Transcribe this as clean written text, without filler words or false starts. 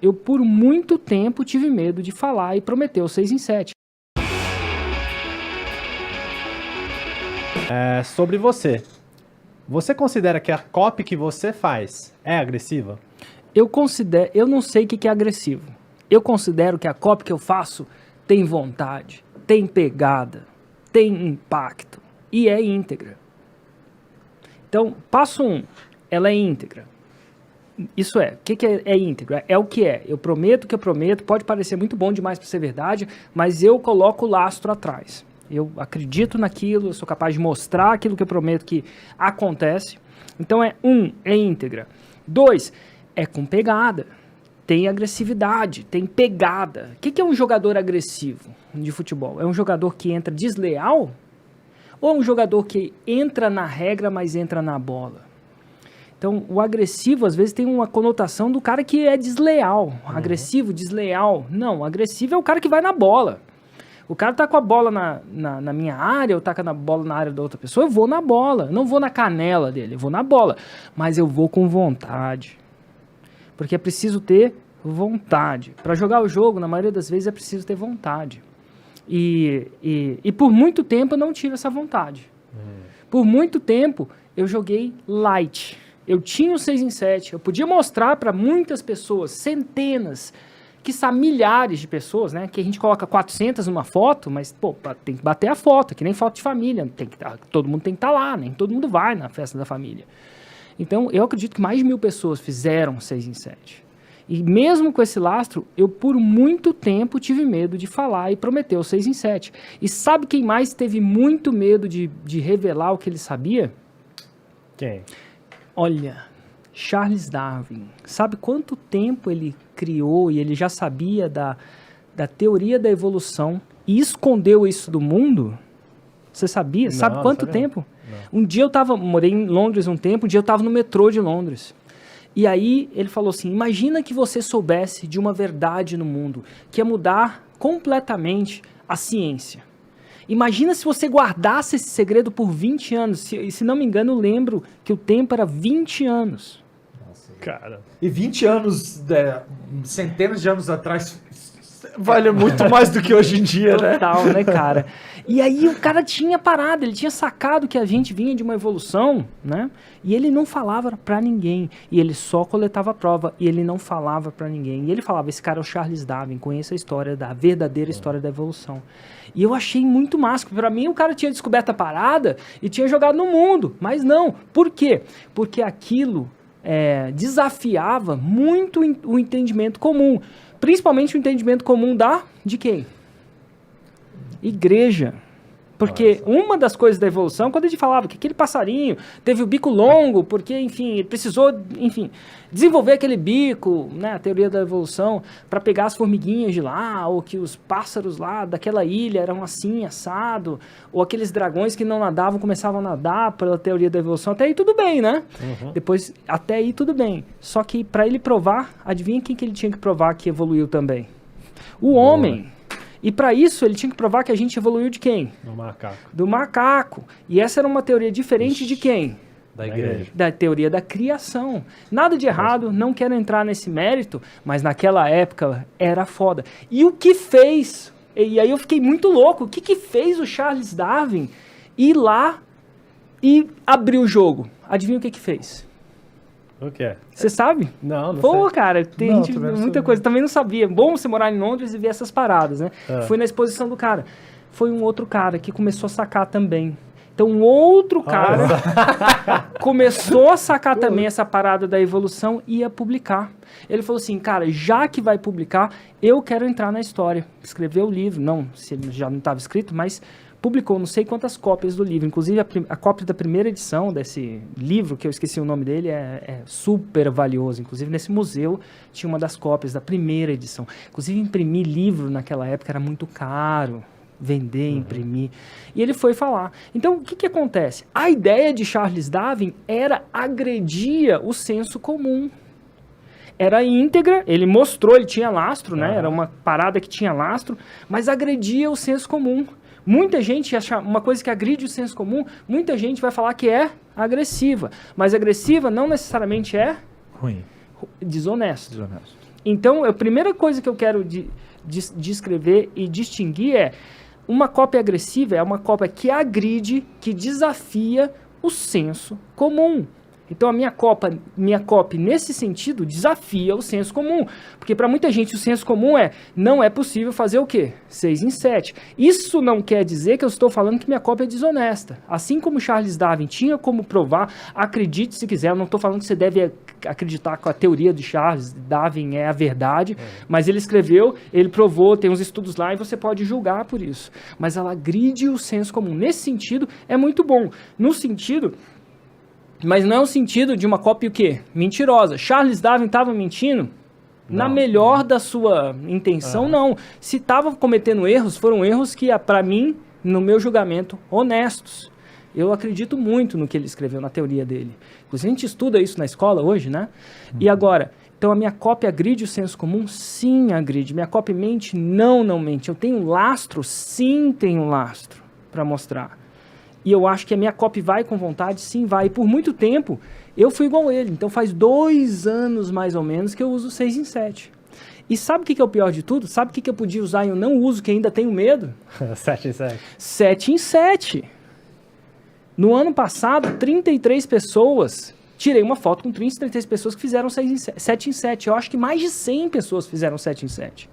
eu por muito tempo tive medo de falar e prometer o 6 em 7. Sobre você. Você considera que a copy que você faz é agressiva? Eu não sei o que é agressivo. Eu considero que a copy que eu faço tem vontade, tem pegada, tem impacto e é íntegra. Então, passo 1, ela é íntegra. Isso é, o que é íntegra? É o que é. Eu prometo o que eu prometo, pode parecer muito bom demais para ser verdade, mas eu coloco o lastro atrás. Eu acredito naquilo, eu sou capaz de mostrar aquilo que eu prometo que acontece. Então, é íntegra. 2, é com pegada. Tem agressividade, tem pegada. O que é um jogador agressivo de futebol? É um jogador que entra desleal? Ou é um jogador que entra na regra, mas entra na bola? Então, o agressivo, às vezes, tem uma conotação do cara que é desleal. Agressivo, desleal. Não, agressivo é o cara que vai na bola. O cara tá com a bola na minha área, ou tá com a bola na área da outra pessoa, eu vou na bola. Eu não vou na canela dele, eu vou na bola. Mas eu vou com vontade. Porque é preciso ter vontade. Para jogar o jogo, na maioria das vezes, é preciso ter vontade. E por muito tempo eu não tive essa vontade. Por muito tempo eu joguei light. Eu tinha o 6 em 7. Eu podia mostrar para muitas pessoas, centenas, quiçá milhares de pessoas, né? Que a gente coloca 400 numa foto, mas pô, tem que bater a foto, que nem foto de família. Todo mundo tem que estar lá, nem todo mundo vai na festa da família. Então, eu acredito que mais de 1000 pessoas fizeram 6 em 7. E mesmo com esse lastro, eu por muito tempo tive medo de falar e prometer o 6 em 7. E sabe quem mais teve muito medo de revelar o que ele sabia? Quem? Olha, Charles Darwin. Sabe quanto tempo ele criou e ele já sabia da teoria da evolução e escondeu isso do mundo? Você sabia? Sabe quanto tempo? Não. Um dia morei em Londres um tempo, um dia eu estava no metrô de Londres. E aí ele falou assim, imagina que você soubesse de uma verdade no mundo, que ia mudar completamente a ciência. Imagina se você guardasse esse segredo por 20 anos. Se não me engano, eu lembro que o tempo era 20 anos. Nossa, cara. E 20 anos, centenas de anos atrás, vale muito mais do que hoje em dia, né? Total, né, cara? E aí o cara tinha parado, ele tinha sacado que a gente vinha de uma evolução, né? E ele não falava pra ninguém. E ele só coletava prova e ele não falava pra ninguém. E ele falava, esse cara é o Charles Darwin, conhece a história da verdadeira história da evolução. E eu achei muito massa, porque pra mim o cara tinha descoberto a parada e tinha jogado no mundo. Mas não. Por quê? Porque aquilo desafiava muito o entendimento comum. Principalmente o entendimento comum de quem? Igreja. Porque uma das coisas da evolução, quando a gente falava que aquele passarinho teve o bico longo, porque, enfim, ele precisou, desenvolver aquele bico, né, a teoria da evolução, para pegar as formiguinhas de lá, ou que os pássaros lá daquela ilha eram assim, assado, ou aqueles dragões que não nadavam começavam a nadar pela teoria da evolução, até aí tudo bem, né? Depois, até aí tudo bem. Só que para ele provar, adivinha quem que ele tinha que provar que evoluiu também? O homem. E para isso ele tinha que provar que a gente evoluiu de quem? Do macaco. Do macaco. E essa era uma teoria diferente de quem? Da igreja. Da teoria da criação. Nada de errado, não quero entrar nesse mérito, mas naquela época era foda. E o que fez, e aí eu fiquei muito louco, o que fez o Charles Darwin ir lá e abrir o jogo? Adivinha o que fez? O que é? Você sabe? Não sei. Pô, cara, tem muita coisa. Também não sabia. Bom você morar em Londres e ver essas paradas, né? Fui na exposição do cara. Foi um outro cara que começou a sacar também. Então, um outro cara começou a sacar também essa parada da evolução e ia publicar. Ele falou assim, cara, já que vai publicar, eu quero entrar na história. Escreveu o livro. Não, se ele já não estava escrito, mas publicou não sei quantas cópias do livro. Inclusive, a cópia da primeira edição desse livro, que eu esqueci o nome dele, é super valioso. Inclusive, nesse museu tinha uma das cópias da primeira edição. Inclusive, imprimir livro naquela época era muito caro. Vender, imprimir. E ele foi falar. Então, o que acontece? A ideia de Charles Darwin agredia o senso comum. Era íntegra, ele mostrou, ele tinha lastro, né? Era uma parada que tinha lastro, mas agredia o senso comum. Muita gente acha uma coisa que agride o senso comum, muita gente vai falar que é agressiva. Mas agressiva não necessariamente é ruim. Desonesto. Então, a primeira coisa que eu quero descrever e distinguir é uma cópia agressiva é uma cópia que agride, que desafia o senso comum. Então, a minha cópia, nesse sentido, desafia o senso comum. Porque, para muita gente, o senso comum não é possível fazer o quê? 6 em 7. Isso não quer dizer que eu estou falando que minha cópia é desonesta. Assim como Charles Darwin tinha como provar, acredite se quiser, eu não estou falando que você deve acreditar que a teoria de Charles Darwin é a verdade, mas ele escreveu, ele provou, tem uns estudos lá e você pode julgar por isso. Mas ela agride o senso comum. Nesse sentido, é muito bom. No sentido... Mas não é o sentido de uma cópia o quê? Mentirosa. Charles Darwin estava mentindo? Na melhor da sua intenção, não. Se estava cometendo erros, foram erros que, para mim, no meu julgamento, honestos. Eu acredito muito no que ele escreveu, na teoria dele. Inclusive, a gente estuda isso na escola hoje, né? E agora, então a minha cópia agride o senso comum? Sim, agride. Minha cópia mente? Não, não mente. Eu tenho um lastro? Sim, tenho um lastro para mostrar. E eu acho que a minha cópia vai com vontade? Sim, vai. E por muito tempo, eu fui igual ele. Então faz 2 anos, mais ou menos, que eu uso 6 em 7. E sabe o que é o pior de tudo? Sabe o que eu podia usar e eu não uso, que ainda tenho medo? 7 em 7. 7 em 7. No ano passado, 33 pessoas... Tirei uma foto com 33 pessoas que fizeram 7 em 7. Eu acho que mais de 100 pessoas fizeram 7 em 7.